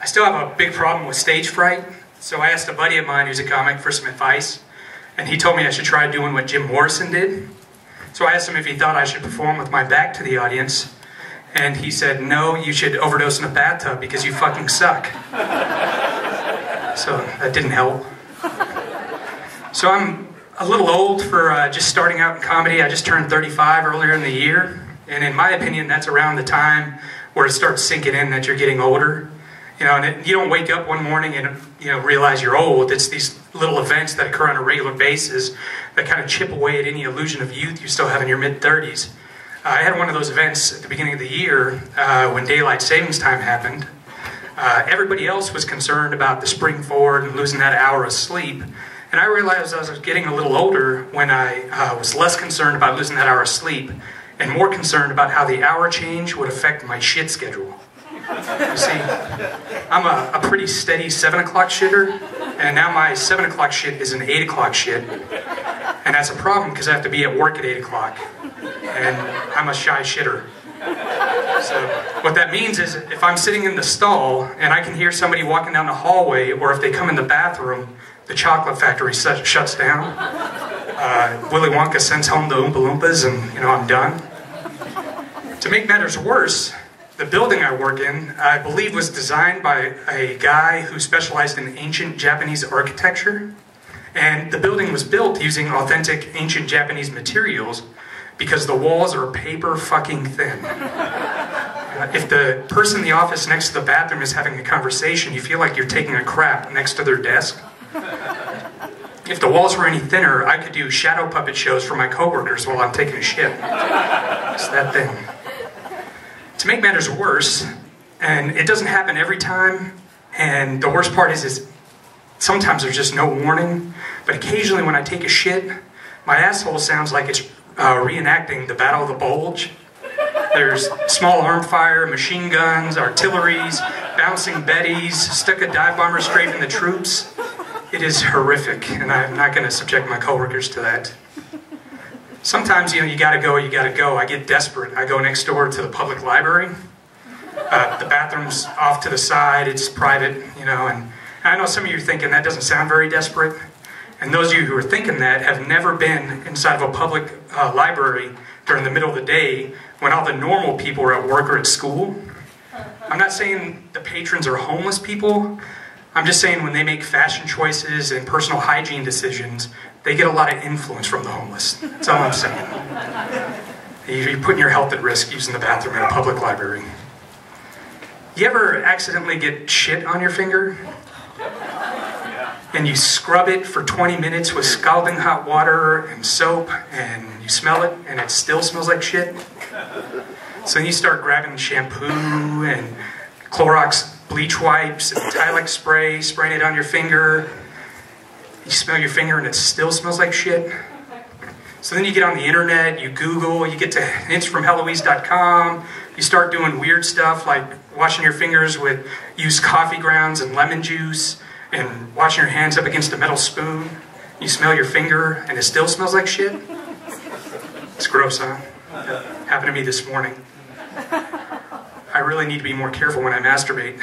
I still have a big problem with stage fright, so I asked a buddy of mine who's a comic for some advice, and he told me I should try doing what Jim Morrison did. So I asked him if he thought I should perform with my back to the audience, and he said, no, you should overdose in a bathtub because you fucking suck. So that didn't help. So I'm a little old for just starting out in comedy. I just turned 35 earlier in the year, and in my opinion, that's around the time where it starts sinking in that you're getting older. You know, and you don't wake up one morning and realize you're old. It's these little events that occur on a regular basis that kind of chip away at any illusion of youth you still have in your mid-30s. I had one of those events at the beginning of the year when daylight savings time happened. Everybody else was concerned about the spring forward and losing that hour of sleep. And I realized I was getting a little older when I was less concerned about losing that hour of sleep and more concerned about how the hour change would affect my shit schedule. You see, I'm a pretty steady 7 o'clock shitter, and now my 7 o'clock shit is an 8 o'clock shit. And that's a problem because I have to be at work at 8 o'clock. And I'm a shy shitter. So what that means is if I'm sitting in the stall and I can hear somebody walking down the hallway, or if they come in the bathroom, the chocolate factory shuts down. Willy Wonka sends home the Oompa Loompas, and I'm done. To make matters worse, the building I work in, I believe, was designed by a guy who specialized in ancient Japanese architecture. And the building was built using authentic ancient Japanese materials because the walls are paper fucking thin. If the person in the office next to the bathroom is having a conversation, you feel like you're taking a crap next to their desk. If the walls were any thinner, I could do shadow puppet shows for my coworkers while I'm taking a shit. It's that thin. To make matters worse, and it doesn't happen every time, and the worst part is sometimes there's just no warning, but occasionally when I take a shit, my asshole sounds like it's reenacting the Battle of the Bulge. There's small arm fire, machine guns, artilleries, bouncing betties, stuck a dive bomber strafing the troops. It is horrific, and I'm not going to subject my coworkers to that. Sometimes, you gotta go, you gotta go. I get desperate. I go next door to the public library. The bathroom's off to the side, it's private, and I know some of you are thinking that doesn't sound very desperate. And those of you who are thinking that have never been inside of a public library during the middle of the day when all the normal people are at work or at school. I'm not saying the patrons are homeless people. I'm just saying when they make fashion choices and personal hygiene decisions, they get a lot of influence from the homeless. That's all I'm saying. You're putting your health at risk using the bathroom in a public library. You ever accidentally get shit on your finger? And you scrub it for 20 minutes with scalding hot water and soap, and you smell it, and it still smells like shit? So then you start grabbing shampoo and Clorox bleach wipes and Tylex spray, spraying it on your finger. You smell your finger and it still smells like shit. So then you get on the internet, you Google, you get to hintsfromheloise.com, you start doing weird stuff like washing your fingers with used coffee grounds and lemon juice, and washing your hands up against a metal spoon. You smell your finger and it still smells like shit. It's gross, huh? That happened to me this morning. I really need to be more careful when I masturbate.